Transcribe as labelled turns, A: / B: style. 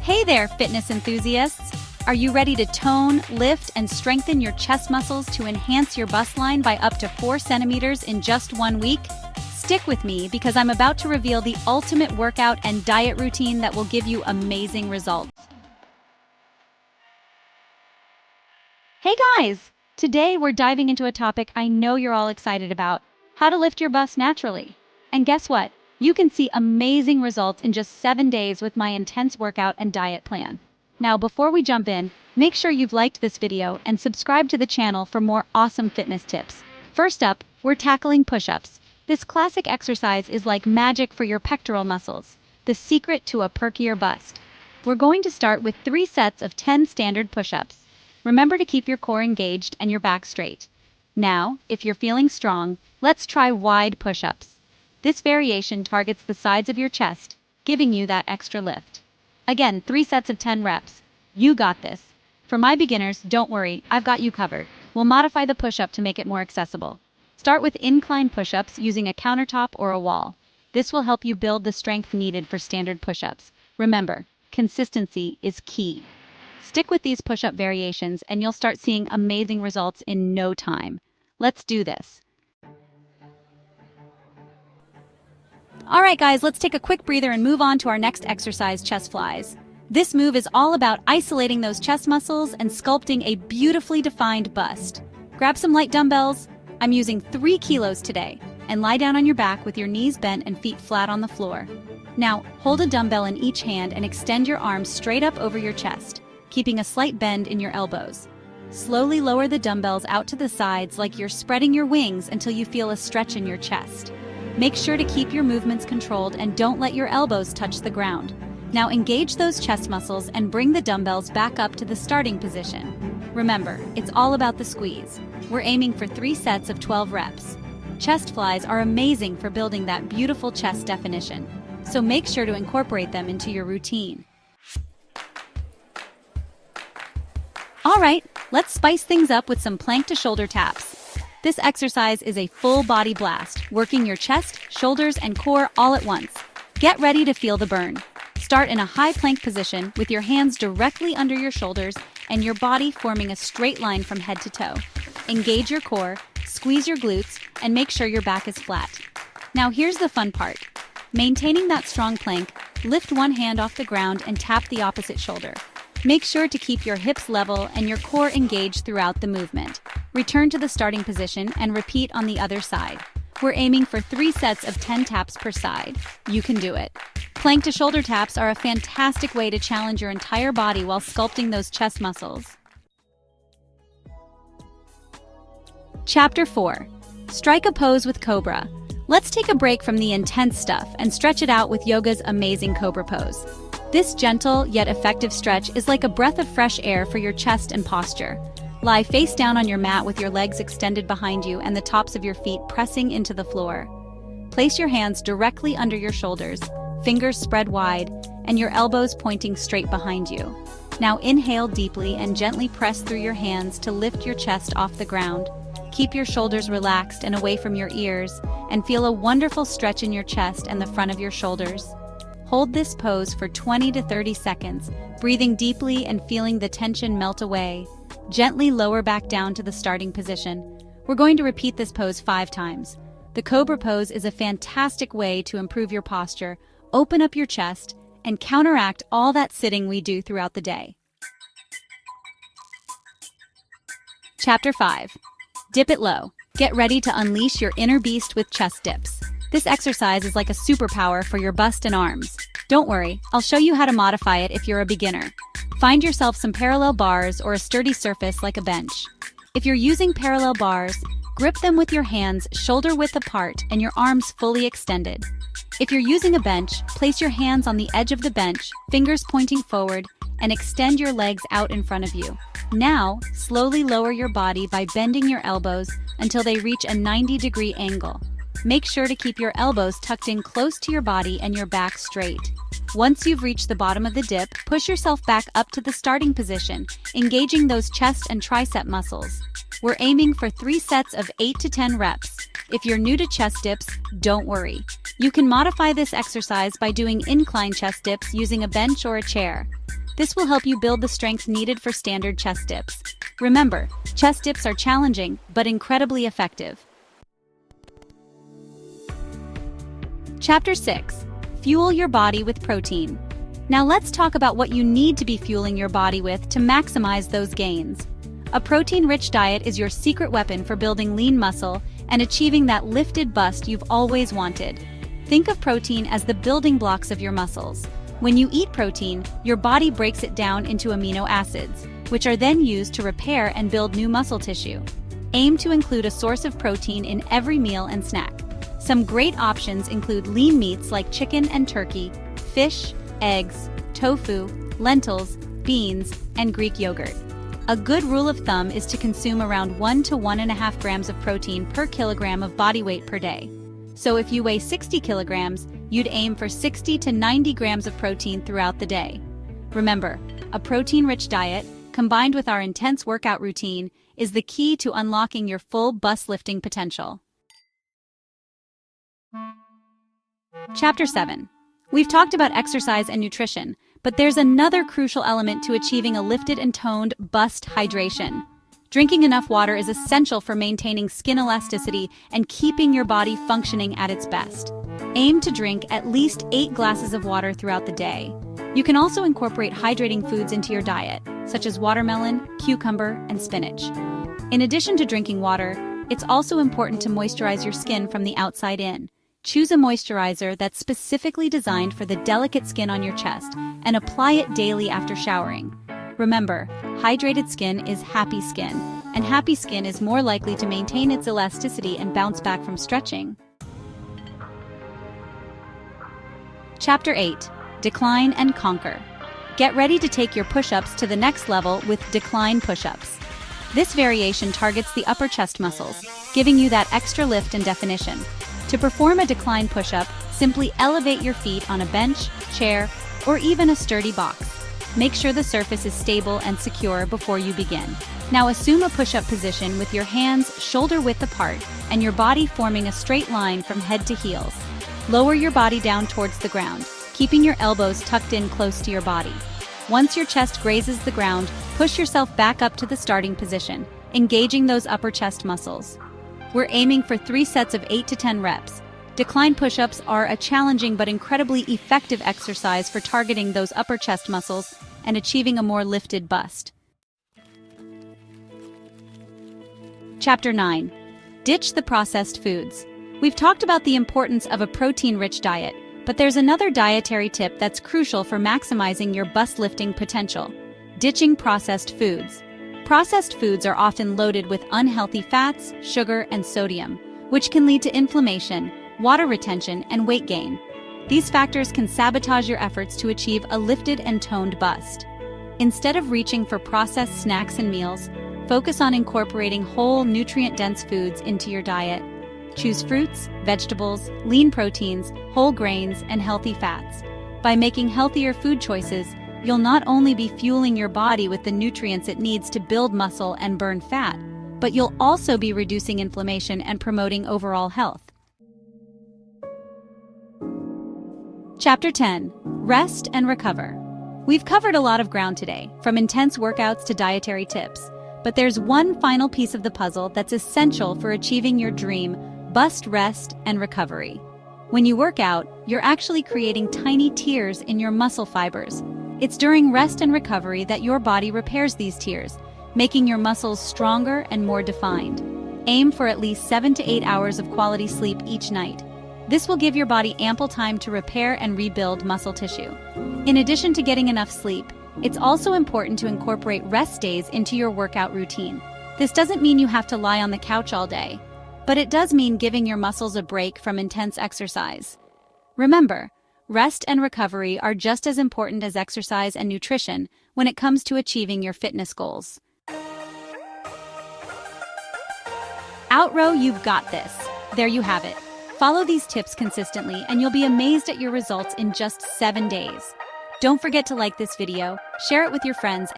A: Hey there, fitness enthusiasts! Are you ready to tone, lift, and strengthen your chest muscles to enhance your bust line by up to 4 centimeters in just 1 week? Stick with me because I'm about to reveal the ultimate workout and diet routine that will give you amazing results. Hey guys! Today we're diving into a topic I know you're all excited about: how to lift your bust naturally. And guess what? You can see amazing results in just 7 days with my intense workout and diet plan. Now, before we jump in, make sure you've liked this video and subscribe to the channel for more awesome fitness tips. First up, we're tackling push-ups. This classic exercise is like magic for your pectoral muscles, the secret to a perkier bust. We're going to start with 3 sets of 10 standard push-ups. Remember to keep your core engaged and your back straight. Now, if you're feeling strong, let's try wide push-ups. This variation targets the sides of your chest, giving you that extra lift. Again, 3 sets of 10 reps. You got this. For my beginners, don't worry, I've got you covered. We'll modify the push-up to make it more accessible. Start with incline push-ups using a countertop or a wall. This will help you build the strength needed for standard push-ups. Remember, consistency is key. Stick with these push-up variations and you'll start seeing amazing results in no time. Let's do this. All right, guys, let's take a quick breather and move on to our next exercise, chest flies. This move is all about isolating those chest muscles and sculpting a beautifully defined bust. Grab some light dumbbells. I'm using 3 kilos today, and lie down on your back with your knees bent and feet flat on the floor. Now, hold a dumbbell in each hand and extend your arms straight up over your chest, keeping a slight bend in your elbows. Slowly lower the dumbbells out to the sides like you're spreading your wings until you feel a stretch in your chest. Make sure to keep your movements controlled and don't let your elbows touch the ground. Now engage those chest muscles and bring the dumbbells back up to the starting position. Remember, it's all about the squeeze. We're aiming for 3 sets of 12 reps. Chest flies are amazing for building that beautiful chest definition, so make sure to incorporate them into your routine. All right, let's spice things up with some plank to shoulder taps. This exercise is a full body blast, working your chest, shoulders, and core all at once. Get ready to feel the burn. Start in a high plank position with your hands directly under your shoulders and your body forming a straight line from head to toe. Engage your core, squeeze your glutes, and make sure your back is flat. Now here's the fun part. Maintaining that strong plank, lift one hand off the ground and tap the opposite shoulder. Make sure to keep your hips level and your core engaged throughout the movement. Return to the starting position and repeat on the other side. We're aiming for 3 sets of 10 taps per side. You can do it. Plank to shoulder taps are a fantastic way to challenge your entire body while sculpting those chest muscles. Chapter 4. Strike a pose with Cobra. Let's take a break from the intense stuff and stretch it out with yoga's amazing Cobra pose. This gentle yet effective stretch is like a breath of fresh air for your chest and posture. Lie face down on your mat with your legs extended behind you and the tops of your feet pressing into the floor. Place your hands directly under your shoulders, fingers spread wide, and your elbows pointing straight behind you. Now inhale deeply and gently press through your hands to lift your chest off the ground. Keep your shoulders relaxed and away from your ears, and feel a wonderful stretch in your chest and the front of your shoulders. Hold this pose for 20 to 30 seconds, breathing deeply and feeling the tension melt away. Gently lower back down to the starting position. We're going to repeat this pose 5 times. The Cobra pose is a fantastic way to improve your posture, open up your chest, and counteract all that sitting we do throughout the day. Chapter 5. Dip it low. Get ready to unleash your inner beast with chest dips. This exercise is like a superpower for your bust and arms. Don't worry, I'll show you how to modify it if you're a beginner. Find yourself some parallel bars or a sturdy surface like a bench. If you're using parallel bars, grip them with your hands shoulder-width apart and your arms fully extended. If you're using a bench, place your hands on the edge of the bench, fingers pointing forward, and extend your legs out in front of you. Now, slowly lower your body by bending your elbows until they reach a 90-degree angle. Make sure to keep your elbows tucked in close to your body and your back straight. Once you've reached the bottom of the dip, push yourself back up to the starting position, engaging those chest and tricep muscles. We're aiming for 3 sets of 8 to 10 reps. If you're new to chest dips, don't worry. You can modify this exercise by doing incline chest dips using a bench or a chair. This will help you build the strength needed for standard chest dips. Remember, chest dips are challenging, but incredibly effective. Chapter 6. Fuel your body with protein. Now let's talk about what you need to be fueling your body with to maximize those gains. A protein-rich diet is your secret weapon for building lean muscle and achieving that lifted bust you've always wanted. Think of protein as the building blocks of your muscles. When you eat protein, your body breaks it down into amino acids, which are then used to repair and build new muscle tissue. Aim to include a source of protein in every meal and snack. Some great options include lean meats like chicken and turkey, fish, eggs, tofu, lentils, beans, and Greek yogurt. A good rule of thumb is to consume around 1 to 1.5 grams of protein per kilogram of body weight per day. So if you weigh 60 kilograms, you'd aim for 60 to 90 grams of protein throughout the day. Remember, a protein-rich diet, combined with our intense workout routine, is the key to unlocking your full bust lifting potential. Chapter 7. We've talked about exercise and nutrition, but there's another crucial element to achieving a lifted and toned bust: hydration. Drinking enough water is essential for maintaining skin elasticity and keeping your body functioning at its best. Aim to drink at least 8 glasses of water throughout the day. You can also incorporate hydrating foods into your diet, such as watermelon, cucumber, and spinach. In addition to drinking water, it's also important to moisturize your skin from the outside in. Choose a moisturizer that's specifically designed for the delicate skin on your chest and apply it daily after showering. Remember, hydrated skin is happy skin, and happy skin is more likely to maintain its elasticity and bounce back from stretching. Chapter 8. Decline and conquer. Get ready to take your push-ups to the next level with decline push-ups. This variation targets the upper chest muscles, giving you that extra lift and definition. To perform a decline push-up, simply elevate your feet on a bench, chair, or even a sturdy box. Make sure the surface is stable and secure before you begin. Now assume a push-up position with your hands shoulder-width apart and your body forming a straight line from head to heels. Lower your body down towards the ground, keeping your elbows tucked in close to your body. Once your chest grazes the ground, push yourself back up to the starting position, engaging those upper chest muscles. We're aiming for 3 sets of 8 to 10 reps. Decline push-ups are a challenging but incredibly effective exercise for targeting those upper chest muscles and achieving a more lifted bust. Chapter 9. Ditch the processed foods. We've talked about the importance of a protein-rich diet, but there's another dietary tip that's crucial for maximizing your bust lifting potential: ditching processed foods. Processed foods are often loaded with unhealthy fats, sugar, and sodium, which can lead to inflammation, water retention, and weight gain. These factors can sabotage your efforts to achieve a lifted and toned bust. Instead of reaching for processed snacks and meals, focus on incorporating whole, nutrient-dense foods into your diet. Choose fruits, vegetables, lean proteins, whole grains, and healthy fats. By making healthier food choices, you'll not only be fueling your body with the nutrients it needs to build muscle and burn fat, but you'll also be reducing inflammation and promoting overall health. Chapter 10. Rest and recover. We've covered a lot of ground today, from intense workouts to dietary tips, but there's one final piece of the puzzle that's essential for achieving your dream: bust rest and recovery. When you work out, you're actually creating tiny tears in your muscle fibers. It's during rest and recovery that your body repairs these tears, making your muscles stronger and more defined. Aim for at least 7 to 8 hours of quality sleep each night. This will give your body ample time to repair and rebuild muscle tissue. In addition to getting enough sleep, it's also important to incorporate rest days into your workout routine. This doesn't mean you have to lie on the couch all day, but it does mean giving your muscles a break from intense exercise. Remember, rest and recovery are just as important as exercise and nutrition when it comes to achieving your fitness goals. Outrow, you've got this. There you have it. Follow these tips consistently and you'll be amazed at your results in just 7 days. Don't forget to like this video, share it with your friends,